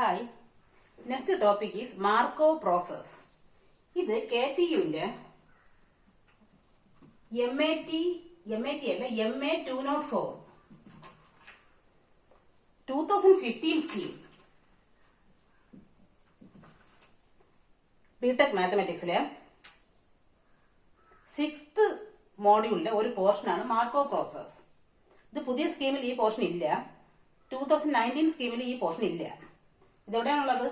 Hi. Next topic is Markov process. ഇത് KTUവിന്റെ MA 204 2015 scheme BTech മാത്തമാറ്റിക്സിലെ 6th മോഡ്യൂളിലെ ഒരു പോർഷനാണ് Markov process. ഇത് പുതിയ സ്കീമിൽ ഈ പോർഷൻ ഇല്ല. 2019 സ്കീമിൽ ഈ പോർഷൻ ഇല്ല. ഇതെവിടെയാണുള്ളത്?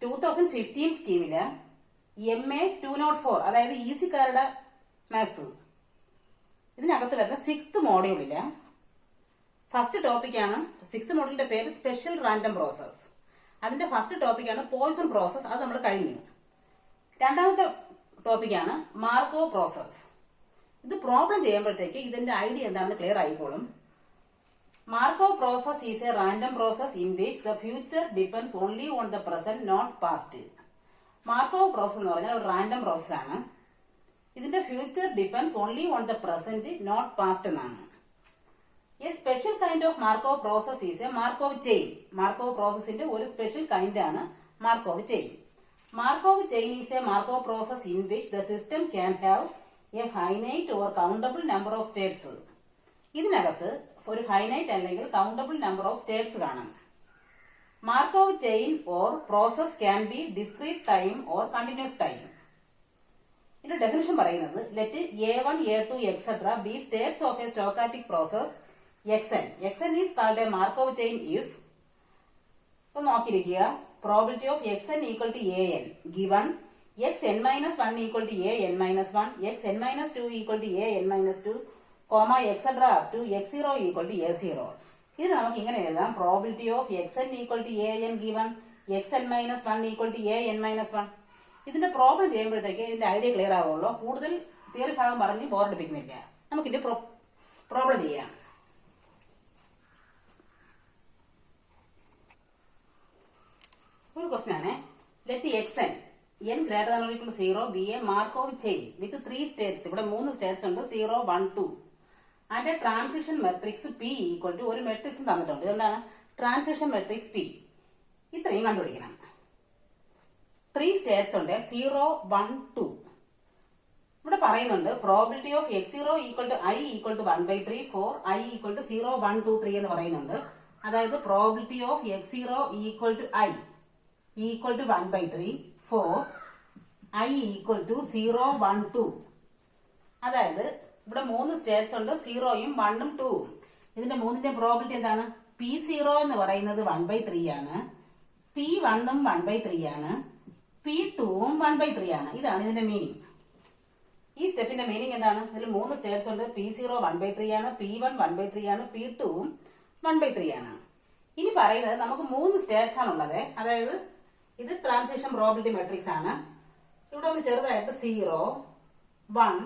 2015 സ്കീമില് MA 204, അതായത് ഈസിക്കാരുടെ മാത്സ്. ഇതിനകത്ത് വരുന്ന 6th മോഡ്യൂളില് ഫസ്റ്റ് ടോപ്പിക്കാണ്. 6th മോഡ്യൂളിന്റെ പേര് സ്പെഷ്യൽ റാൻഡം പ്രോസസ്. അതിന്റെ ഫസ്റ്റ് ടോപ്പിക്കാണ് പോയ്സൺ പ്രോസസ്. അത് നമ്മൾ കഴിഞ്ഞു. രണ്ടാമത്തെ ടോപ്പിക്കാണ് മാർക്കോവ് പ്രോസസ്. ഇത് പ്രോബ്ലം ചെയ്യുമ്പോഴത്തേക്ക് ഇതിന്റെ ഐഡിയ എന്താണെന്ന് ക്ലിയർ ആയിക്കോളും. Markov process is a random process in which the future depends only on the present, not past. Markov process എന്ന് പറഞ്ഞാൽ ഒരു റാൻഡം പ്രോസസ് ആണ്. ഇതിന്റെ future depends only on the present, not past എന്നാണ്. A special kind of Markov process is a Markov chain. Markov പ്രോസസിന്റെ ഒരു special kind ആണ് Markov chain. Markov chain is a Markov process in which the system can have a finite or countable number of states. ഇതിനകത്ത് ഒരു finite അല്ലെങ്കിൽ countable number of states കാണാം. Markov chain or process can be discrete time or continuous time. ഇതിന്റെ definition പറയുന്നത് let A1, A2, etc. Be states of a stochastic process Xn. Xn is called a Markov chain if നോക്കിയിരിക്കുക. Probability of Xn equal to An given Xn - 1 equal to An - 1, Xn - 2 equal to An - 2, etc. up to x0 equal to a0. ഇത് നമുക്ക് ഇങ്ങനെ എഴുതാം. Probability of Xn equal to An given Xn - 1 equal to An - 1. ഇതിന്റെ problem ചെയ്യുമ്പോഴത്തേക്ക് ഇതിന്റെ idea clear ആവുള്ളൂ. കൂടുതൽ theory ഭാഗം പറഞ്ഞ് ബോറടിപ്പിക്കുന്നില്ല. നമുക്കിന്റെ പ്രോബ്ലം ചെയ്യാം. ഒരു ക്വസ്റ്റ്യൻ ആണ്. Let Xn n greater than or equal to 0 be a Markov chain with 3 states. ഇവിടെ 3 സ്റ്റേറ്റ്സ് ഉണ്ട്. 0, 1, 2. അതിന്റെ transition matrix P equal to ഒരു മെട്രിക്സ് തന്നിട്ടുണ്ട്. ഇതെന്താണ്? Transition matrix P. ഇത്രയും കണ്ടുപിടിക്കണം. 3 സ്റ്റേറ്റ്സ് ഉണ്ട്. 0, 1, 2. ഇവിടെ പറയുന്നുണ്ട് probability of x0 equal to I equal to 1/3 4 I equal to 0, 1, 2, 3 എന്ന് പറയുന്നുണ്ട്. അതായത് probability of x0 equal to I equal to 1/3 4 I equal to 0, 1, 2. അതായത് ഇവിടെ 3 സ്റ്റേറ്റ്സ് ഉണ്ട്. 0യും 1ഉം 2ഉം. ഇതിന്റെ മൂന്നിന്റെ പ്രോബിലിറ്റി എന്താണ്? P0 എന്ന് പറയുന്നത് 1/3 ആണ്. P1ഉം 1/3 ആണ്. P2ഉം 1/3 ആണ്. ഇതാണ് ഇതിന്റെ മീനിങ്. ഈ സ്റ്റെപ്പിന്റെ മീനിങ് എന്താണ്? ഇതിൽ 3 സ്റ്റേറ്റ്സ് ഉണ്ട്. P0 1/3 ആണ്. P1 1/3 ആണ്. P2ഉം 1/3 ആണ്. ഇനി പറയുന്നത് നമുക്ക് 3 സ്റ്റേറ്റ്സ് ആണുള്ളത്. അതായത് ഇത് ട്രാൻസിഷൻ പ്രോബിലിറ്റി മെട്രിക്സ് ആണ്. ഇവിടെ ഒന്ന് ചെറുതായിട്ട് 0, 1,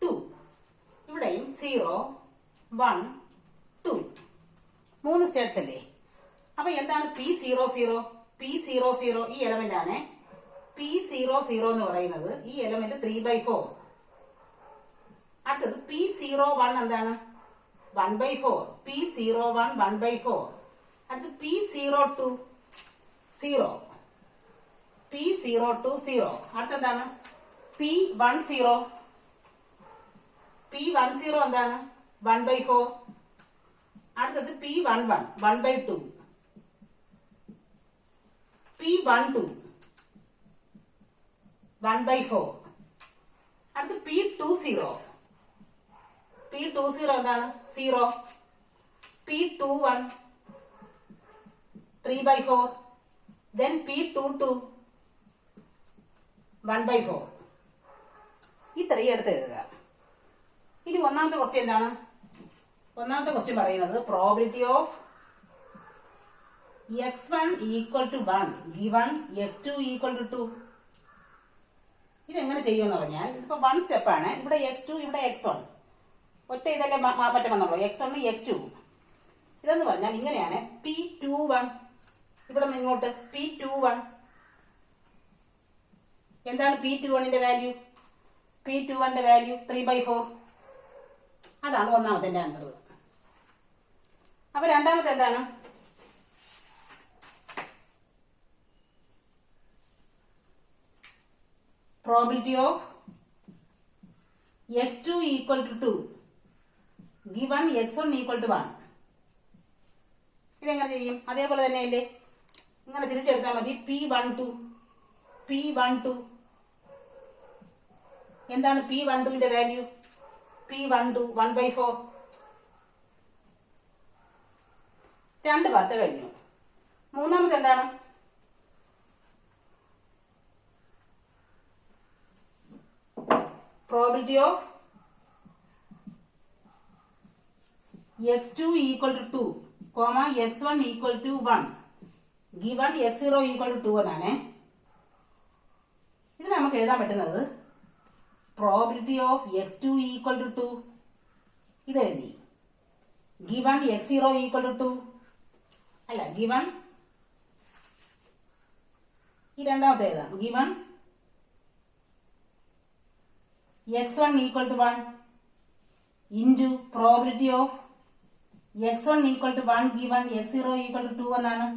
2. ഇവിടെയും 0, 1, 2. 3 സ്റ്റേറ്റ്സ് അല്ലേ? അപ്പൊ എന്താണ് P00? P00 ഈ എലമെന്റ് ആണ്. P00 എന്ന് പറയുന്നത് ഈ എലമെന്റ് 3/4. അടുത്തത് P01 എന്താണ്? 1/4. P01 1/4. അടുത്ത് P02 0. P02 0. അടുത്തെന്താണ്? P10. P10 എന്താണ്? 1/4. അടുത്തത് P11 1/2. P12 1/4. അടുത്ത് P20. P20 എന്താണ്? 0. P21 3/4. Then P22 1/4. ഇത്രയും എടുത്ത് എഴുതുക. ഇനി ഒന്നാമത്തെ ക്വസ്റ്റ്യൻ എന്താണ്? ഒന്നാമത്തെ ക്വസ്റ്റ്യൻ പറയുന്നത് probability of x1 equal to 1 given x2 equal to 2. ഇതെങ്ങനെ ചെയ്യുമെന്ന് പറഞ്ഞാൽ ഇതിപ്പോ 1 സ്റ്റെപ്പാണ്. ഇവിടെ x2, ഇവിടെ x1. ഒറ്റ ഇതല്ലേ മാറ്റം വന്നുള്ളൂ. x1, x2. ഇതെന്ന് പറഞ്ഞാൽ ഇങ്ങനെയാണ്. P21 ഇവിടെ നിന്ന് ഇങ്ങോട്ട് P21. എന്താണ് P21ന്റെ വാല്യൂ? P21ന്റെ വാല്യൂ 3/4. അതാണ് ഒന്നാമത്തെ ആൻസർ. അപ്പൊ രണ്ടാമത്തെ എന്താണ്? Probability of x2 equal to 2 given x1 equal to 1. ഇതെങ്ങനെ ചെയ്യും? അതേപോലെ തന്നെയല്ലേ, ഇങ്ങനെ തിരിച്ചെടുത്താൽ മതി. P12 എന്താണ് P12ന്റെ വാല്യൂ? P12 1/4. രണ്ട് പാർട്ട് കഴിഞ്ഞു. മൂന്നാമത് എന്താണ്? Probability of x2 equal to 2 x1 equal to 1 given x0 equal to 2 എന്നാണ്. ഇത് നമുക്ക് എഴുതാൻ പറ്റുന്നത് probability of x2 equal to 2 ഇത് എഴുതി. ഗിവൺ x0 ഈക്വൽ ടു 2 അല്ല, ഗിവൺ ഈ രണ്ടാമത്തെ എഴുതാം. Given x1 equal to 1 into probability of x1 equal to 1 given x0 equal to 2 എന്നാണ്.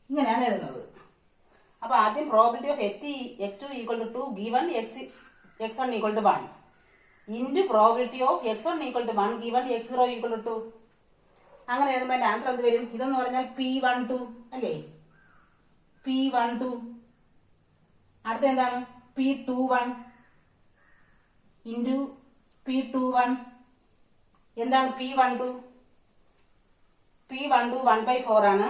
ഇങ്ങനെയാണ് എഴുതുന്നത്. അപ്പൊ ആദ്യം probability of x2 equal to 2 given x1 equal to 1 into probability of x1 equal to 1 given x0 equal to 2. അങ്ങനെ എഴുതുമ്പോൾ എന്റെ answer എന്ത് വരും? ഇതെന്ന് പറഞ്ഞാൽ P12 അല്ലേ? P12. അടുത്ത എന്താണ്? P21 into P21. എന്താണ് P12? P12 1/4 ആണ്.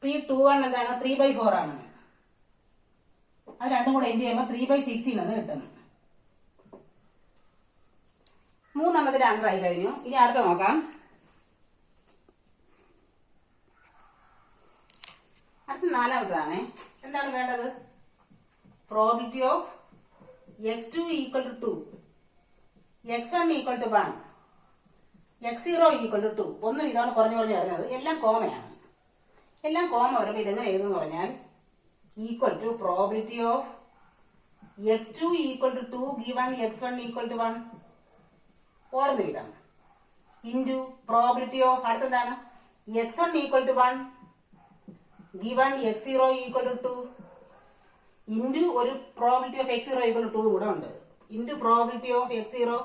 P21 എന്താണ്? 3/4 ആണ്. അത് രണ്ടും കൂടെ എൻഡ് ചെയ്യുമ്പോൾ 3/16 എന്ന് കിട്ടും. മൂന്നാമത്തെ ആൻസർ ആയി കഴിഞ്ഞു. ഇനി അടുത്ത നോക്കാം. അടുത്ത നാലാമത്തതാണ്. എന്താണ് വേണ്ടത്? Probability of x2 equal to 2 x1 equal to 1 x0 equal to 2. ഒന്നും ഇതാണ് കുറഞ്ഞു വരുന്നത്. എല്ലാം കോമയാണ്. എല്ലാം കോമ വരുമ്പോൾ ഇതെങ്ങനെ എഴുതുന്നു പറഞ്ഞാൽ equal to probability of x2 equal to 2 given x1 equal to 1 ഓർമ്മ എഴുതാം. ഇൻറ്റു പ്രോബിലിറ്റി ഓഫ് അടുത്തെന്താണ്? x1 equal to 1 given x0 equal to 2 into ഒരു probability of x0 equal to 2 കൂടെ ഉണ്ട്. Into probability of x0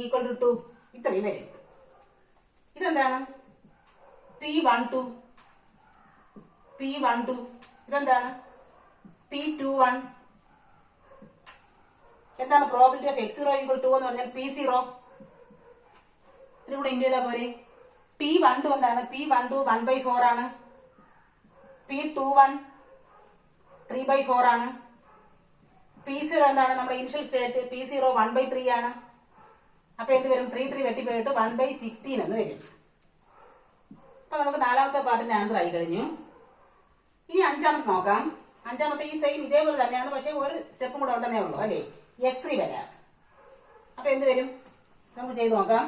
equal to 2. ഇത്രയും വരും. ഇതെന്താണ്? P12. ഇതെന്താണ്? P21. എന്താണ് probability of x0 equal to എന്ന് പറഞ്ഞാൽ P0. ഇതിന് കൂടെ ഇൻറ്റു ചെയ്താൽ പോരെ. P12 എന്താണ്? P12 1/4 ആണ്. P21 3/4 ആണ്. P0 എന്താണ്? നമ്മുടെ ഇനിഷ്യൽ സ്റ്റേറ്റ് P0 1/3 ആണ്. അപ്പൊ എന്ത് വരും? 3 വെട്ടിപ്പോയിട്ട് 1/16 എന്ന് വരും. അപ്പൊ നമുക്ക് നാലാമത്തെ പാർട്ടിന്റെ ആൻസർ ആയി കഴിഞ്ഞു. ഇനി അഞ്ചാമത്തെ നോക്കാം. അഞ്ചാമത്തെ ഈ സെയിം ഇതേപോലെ തന്നെയാണ്, പക്ഷെ ഒരു സ്റ്റെപ്പും കൂടെ ഉണ്ടെന്നേ ഉള്ളൂ അല്ലേ? x3 വരാം. അപ്പൊ എന്ത് വരും? നമുക്ക് ചെയ്ത് നോക്കാം.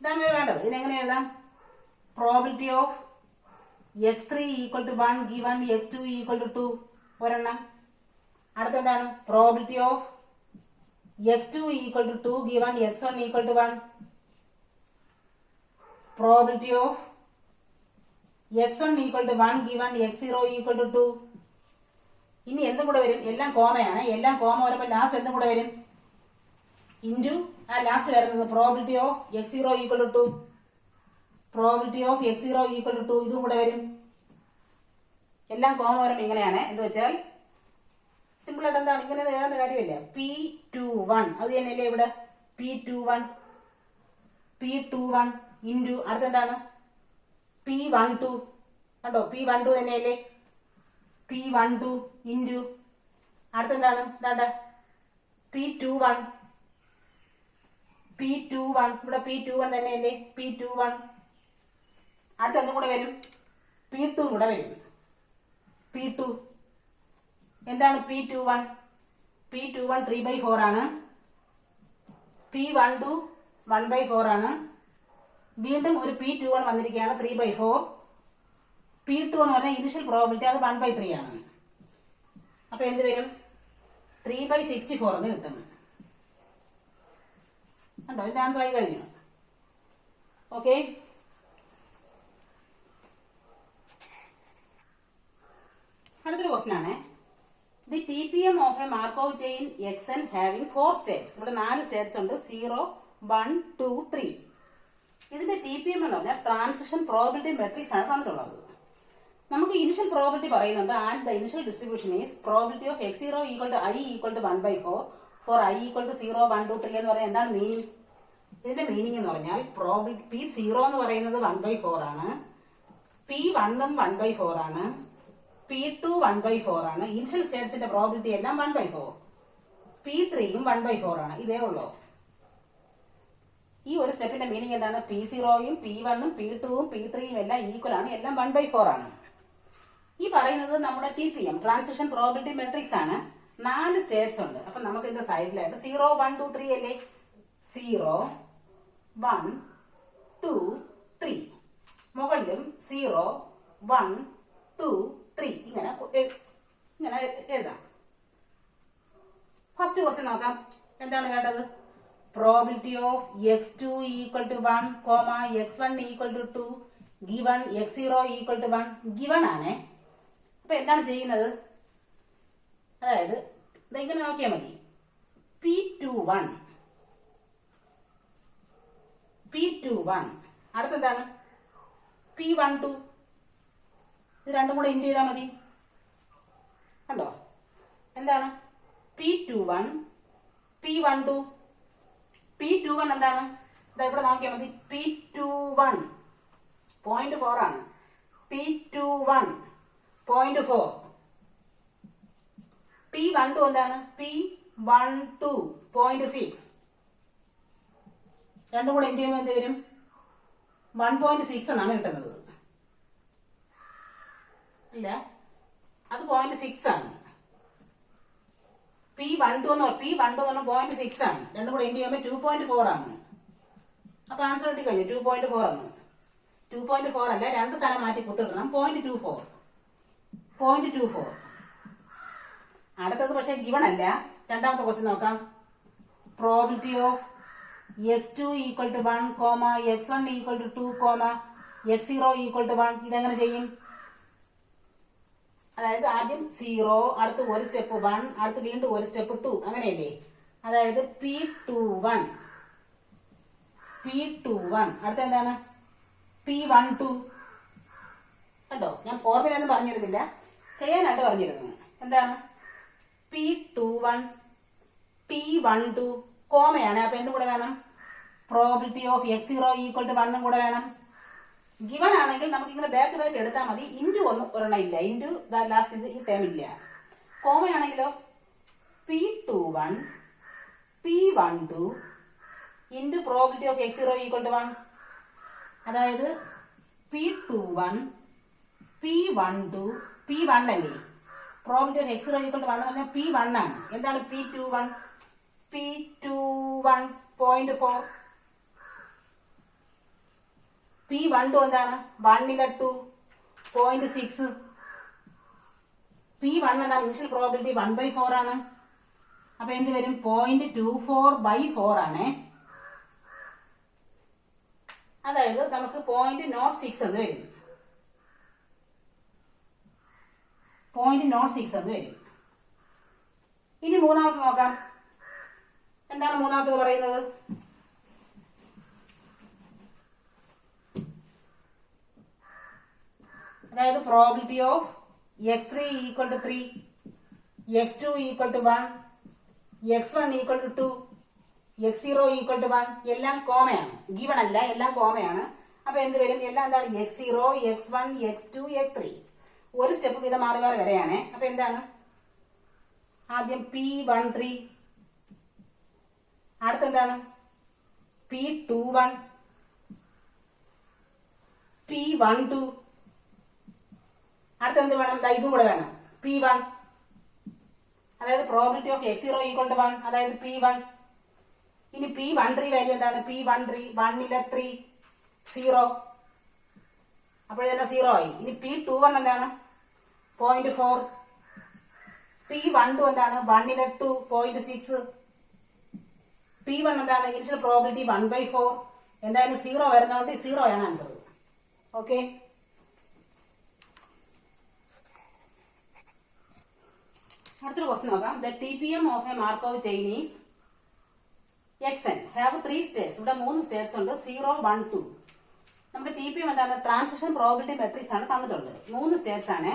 ഇതാണ് വേണ്ടത്. ഇതിനെങ്ങനെ എഴുതാം? Probability of x3 equal to 1 given x2 equal to 2 ഒരെണ്ണം. അടുത്തെന്താണ്? Probability of x2 equal to 2 given x1 equal to 1. Probability of x1 equal to 1 given x0 equal to 2. ഇനി എന്തും കൂടെ വരും? എല്ലാം കോമയാണ്. എല്ലാം കോമ വരുമ്പോൾ ലാസ്റ്റ് എന്തും കൂടെ വരും? ഇൻറ്റു ആ ലാസ്റ്റ് വരുന്നത് probability of x0 equal to 2. Probability of x0 equal to 2 ഇതും കൂടെ വരും. എല്ലാം കോമ വരുമ്പോൾ ഇങ്ങനെയാണ്. എന്ന് വെച്ചാൽ സിമ്പിൾ ആയിട്ട് എന്താണ്? ഇങ്ങനെ എഴുതേണ്ട കാര്യമില്ല. P21 അത് തന്നെയല്ലേ ഇവിടെ? P21 into അടുത്തെന്താണ്? P12 കണ്ടോ? P12 തന്നെയല്ലേ? P12 into അടുത്തെന്താണ്? ഇതാണ്ട് P21 ഇവിടെ P21 തന്നെയല്ലേ? P21 അടുത്ത എന്തും കൂടെ വരും? P2 കൂടെ വരും. P2 എന്താണ്? P21 3/4 ആണ്. P12 1/4 ആണ്. വീണ്ടും ഒരു P21 വന്നിരിക്കുകയാണ് 3/4. P2 എന്ന് പറഞ്ഞാൽ ഇനിഷ്യൽ പ്രോബിലിറ്റി അത് 1/3 ആണ്. അപ്പൊ എന്ത് വരും? 3/64 എന്ന് കിട്ടും. കണ്ടോ? ഇതിന്റെ ആൻസർ ആയി കഴിഞ്ഞു. ഓക്കെ, അടുത്തൊരു ക്വസ്റ്റൻ ആണ്. The T P M of a Markov chain X N having 4 States. ഇവിടെ 4 സ്റ്റേറ്റ്സ് ഉണ്ട്, 0, 1, 2, 3. ഇതിന്റെ ടി പി എം എന്ന് പറഞ്ഞാൽ ട്രാൻസിഷൻ പ്രോബിലിറ്റി മെട്രിക്സ് ആണ് തന്നിട്ടുള്ളത്. നമുക്ക് ഇനിഷ്യൽ പ്രോബിലിറ്റി പറയുന്നുണ്ട്. And the initial distribution is probability of x0 equal to i equal to 1/4 for i equal to 0, 1, 2, 3 എന്ന് പറഞ്ഞാൽ എന്താണ് മീനിങ്? ഇതിന്റെ മീനിങ് എന്ന് പറഞ്ഞാൽ പ്രോബിലിറ്റി P0 എന്ന് പറയുന്നത് 1/4 ആണ്, P1 1/4 ആണ്, P2 1/4 ആണ്. ഇനിഷ്യൽ സ്റ്റേറ്റ്സിന്റെ പ്രോബിലിറ്റി എല്ലാം 1/4, P3 1/4 ആണ്. ഇതേ ഉള്ളൂ. ഈ ഒരു സ്റ്റെപ്പിന്റെ മീനിങ് എന്താണ്? P0, P1, P2, P3 എല്ലാം ഈക്വൽ ആണ്, എല്ലാം 1/4 ആണ്. ഈ പറയുന്നത് നമ്മുടെ TPM ട്രാൻസിഷൻ പ്രോബിലിറ്റി മെട്രിക്സ് ആണ്. 4 സ്റ്റേറ്റ്സ് ഉണ്ട്. അപ്പൊ നമുക്ക് ഇതിന്റെ സൈഡിലായിട്ട് 0, 1, 2, 3 അല്ലേ? 0, 1, 2, 3. മുകളിലും 0, 1, 2, 3 ഇങ്ങനെ എഴുതാം. ഫസ്റ്റ് ക്വസ്റ്റ്യൻ നോക്കാം. എന്താണ് വേണ്ടത്? Probability of x2 equal to 1, x1 equal to 2, given x0 equal to 1. Given ആണ്. അപ്പൊ എന്താണ് ചെയ്യുന്നത്? അതായത് ഇങ്ങനെ നോക്കിയാൽ മതി. P21 അടുത്തെന്താണ്? P12. ഇത് രണ്ടും കൂടെ ഇൻറ്റു ചെയ്താൽ മതി. കണ്ടോ? എന്താണ്? P21 P12. P21 എന്താണ്? ഇതാ ഇവിടെ നോക്കിയാൽ മതി. P21 0.4 ആണ്. P21 0.4. P12 എന്താണ്? P12 0.6. രണ്ടും കൂടെ എന്ത് ചെയ്യുമ്പോൾ എന്ത് വരും? 1.6 എന്നാണ് കിട്ടുന്നത്. ഇല്ല, അത് 0.6 ആണ്. P12 എന്ന് പറഞ്ഞാൽ 0.6 ആണ്. രണ്ടും കൂടെ എന്ത് ചെയ്യുമ്പോൾ 2.4 ആണ്. അപ്പൊ ആൻസർ കിട്ടി കഴിഞ്ഞു. 2.4 ആണ്. 2.4 അല്ല, 2 സ്ഥലം മാറ്റി കുത്തിടണം. 0.24. അടുത്തത് പക്ഷെ ഗിവൺ അല്ല. രണ്ടാമത്തെ ക്വസ്റ്റ്യൻ നോക്കാം. Probability of x2 equal to 1, x1 equal to 2, x0 equal to 1. ഇതെങ്ങനെ ചെയ്യും? അതായത് ആദ്യം 0, അടുത്ത് ഒരു സ്റ്റെപ്പ് 1, അടുത്ത് വീണ്ടും ഒരു സ്റ്റെപ്പ് 2, അങ്ങനെയല്ലേ? അതായത് P21 അടുത്ത എന്താണ്? P12. കണ്ടോ? ഞാൻ ഫോർമുല ഒന്നും പറഞ്ഞിരുന്നില്ല, ചെയ്യാനായിട്ട് പറഞ്ഞിരുന്നു. എന്താണ്? P21 P12 കോമയാണ്. അപ്പൊ എന്തും കൂടെ വേണം? Probability of x0 equal to 1 കൂടെ വേണം. ഗിവൺ ആണെങ്കിൽ നമുക്ക് ഇങ്ങനെ ബാക്ക് എടുത്താൽ മതി. ഇൻറ്റു ഒരെണ്ണം ഇല്ല, ഇൻറ്റു ലാസ്റ്റ് ഈ ടേം ഇല്ല. കോമയാണെങ്കിലോ P21 P12 into probability of x0 equal to 1. അതായത് P21 P12 P1 അല്ലേ? Probability of x0 equal to 1 എന്ന് പറഞ്ഞാൽ P1 ആണ്. എന്താണ് P21? P21 0.4. P12 എന്താണ്? 1 2 0.6. P1 എന്താണ്? ഇനിഷ്യൽ പ്രോബിലിറ്റി 1/4 ആണ്. അപ്പൊ എന്ത് വരും? 0.24/4 ആണ്. അതായത് നമുക്ക് 0.06 എന്ന് വരും. 0.06 എന്ന് വരും. ഇനി മൂന്നാമത്തെ നോക്കാം. എന്താണ് മൂന്നാമത്തത് പറയുന്നത്? അതായത് probability of x3 equal to 3, x2 equal to 1, x1 equal to 2, x0 equal to 1. എല്ലാം കോമയാണ്, ഗിവൺ അല്ല, എല്ലാം കോമയാണ്. അപ്പൊ എന്ത് വരും? എല്ലാം എന്താണ്? x0, x1, x2, x3. ഒരു സ്റ്റെപ്പ് വീതം മാറി മാറി വരെയാണ്. അപ്പൊ എന്താണ്? ആദ്യം P13, അടുത്തെന്താണ്? P21, P12, അടുത്തെന്ത് വേണം? ഇതും കൂടെ വേണം, P1. അതായത് probability of x0 equal to 1, അതായത് P1. ഇനി P13 വാല്യൂ എന്താണ്? P13 1 3 0. അപ്പോഴെല്ലാം 0 ആയി. ഇനി P21 എന്താണ്? 0.4. P12 എന്താണ്? 1 2 0.6. P1 എന്താണ്? Initial probability 1/4. എന്തായാലും 0 വരുന്നതുകൊണ്ട് 0 ആണ് ആൻസർ. ഓക്കെ. അടുത്തൊരു ക്വസ്റ്റ്യൻ നോക്കാം. The T P M of a Markov chain is X n have 3 states. ഇവിടെ 3 സ്റ്റേറ്റ്സ് ഉണ്ട്, 0, 1, 2. നമ്മുടെ ടി പി എം എന്താണ്? ട്രാൻസിഷൻ പ്രോബിലിറ്റി മെട്രിക്സ് ആണ് തന്നിട്ടുണ്ട്. 3 സ്റ്റേറ്റ്സ് ആണ്,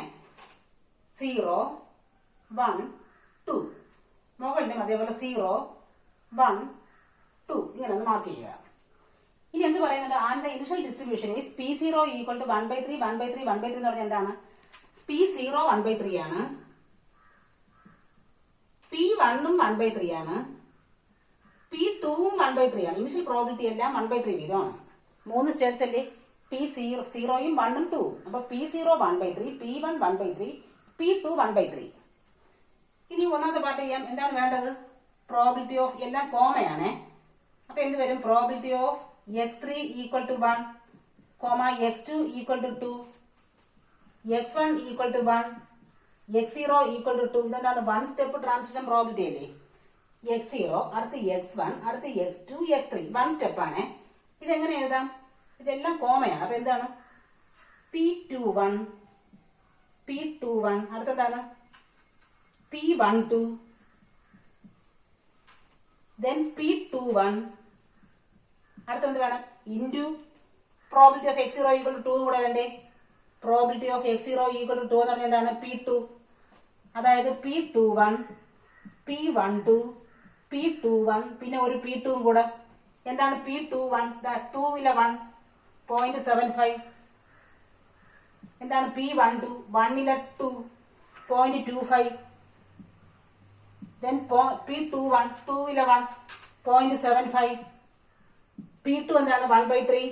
0, 1, 2. മുകളിലും അതേപോലെ 0, 1, 2 ഇങ്ങനെ ഒന്ന് മാർക്ക് ചെയ്യുക. ഇനി എന്ത് പറയുന്നുണ്ട്? And the initial distribution is P0 equal to 1/3 1/3 1/3 എന്ന് പറഞ്ഞാൽ എന്താണ്? P0 1/3 ആണ്, P1 ഉം 1/3 ആണ്, P2 ഉം 1/3 ആണ്. ഇനിഷ്യൽ പ്രോബിലിറ്റി എല്ലാം 1/3 വീതമാണ്. 3 സ്റ്റേറ്റ്സ് അല്ലേ? P0 0യും 1 ഉം 2. അപ്പൊ P0 1/3, P1 1/3, P2 1/3. ഇനി ഒന്നാമത്തെ പാർട്ട് ചെയ്യാം. എന്താണ് വേണ്ടത്? പ്രോബിലിറ്റി ഓഫ് എല്ലാം കോമയാണ്. അപ്പൊ എന്ത് വരും? Probability of x3 equal to 1, x2 equal to 2, x1 equal to 1, x0 equal to 2. ഇതെന്താണ്? 1 സ്റ്റെപ്പ് ട്രാൻസിഷൻ പ്രോബിലിറ്റി അല്ലേ? x0 അടുത്ത് x1 അടുത്ത് x2 x3 1 സ്റ്റെപ്പാണ്. ഇതെങ്ങനെ എഴുതാം? ഇതെല്ലാം കോമയാണ്. അപ്പൊ എന്താണ്? P21 P21 അടുത്തെന്താണ്? P12 then P21 അടുത്തെന്ത് വേണം? Into probability of x0 equal to 2 കൂടെ വേണ്ടേ? Probability of x0 equal to 2 എന്ന് പറഞ്ഞാൽ എന്താണ്? P2. അതായത് P21 P12 P21 പിന്നെ ഒരു P2 കൂടെ. എന്താണ് P21? 2 1 0.75. എന്താണ് P12? 1 2 0.25. then P21 2 1 0.75. P2 എന്താണ്? 1/3.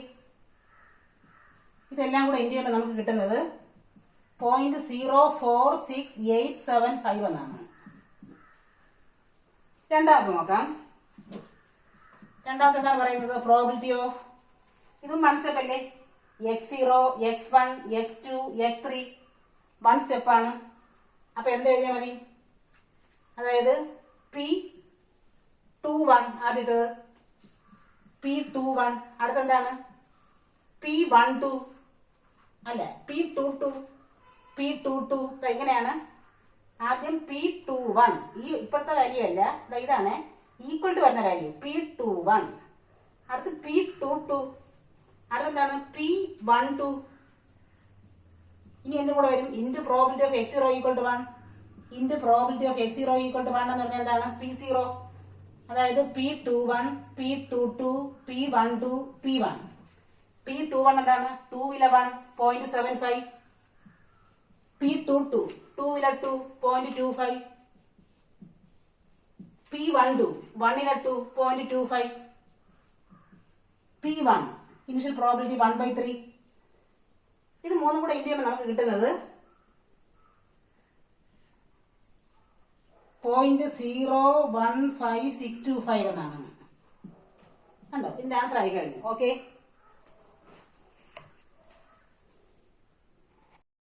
ഇതെല്ലാം കൂടെ ഇൻറ്റു ചെയ്യുമ്പോൾ നമുക്ക് കിട്ടുന്നത് 0.046875 എന്നാണ്. രണ്ടാമത് നോക്കാം. രണ്ടാമത്തെ എന്താണ് പറയുന്നത്? പ്രോബിലിറ്റി ഓഫ് ഇതും 1 സ്റ്റെപ്പ് അല്ലേ? x0 x1 x2 x3 1 സ്റ്റെപ്പാണ്. അപ്പൊ എന്ത് എഴുതിയാൽ മതി? അതായത് P21 ആദ്യത്തത്, P21 അടുത്തെന്താണ്? P12 അല്ല P22 P22. ഇങ്ങനെയാണ്. ആദ്യം P21 ഈ ഇപ്പോഴത്തെ വാല്യൂ അല്ല, ഇതാണ് ഈക്വൽ ടു വരുന്ന വാല്യൂ P21. അടുത്ത് P22 അടുത്തെന്താണ്? P12. ഇനി എന്തും കൂടെ വരും? Into probability of x0 equal to 1 into probability of x0 equal to 1 എന്ന് പറഞ്ഞാൽ എന്താണ്? P0. അതായത് P21 P22 P12 P1. P21 എന്താണ്? 2 1 0.75. P22 2 2 0.25. P12 1 2 0.25. P1 initial probability 1/3. ഇത് മൂന്നും കൂടെ ഇൻറ്റു ചെയ്യുമ്പോൾ നമുക്ക് കിട്ടുന്നത് 0.015625 എന്നാണ്. കണ്ടോ? ഇതിന്റെ ആൻസർ ആയി കഴിഞ്ഞു. ഓക്കെ.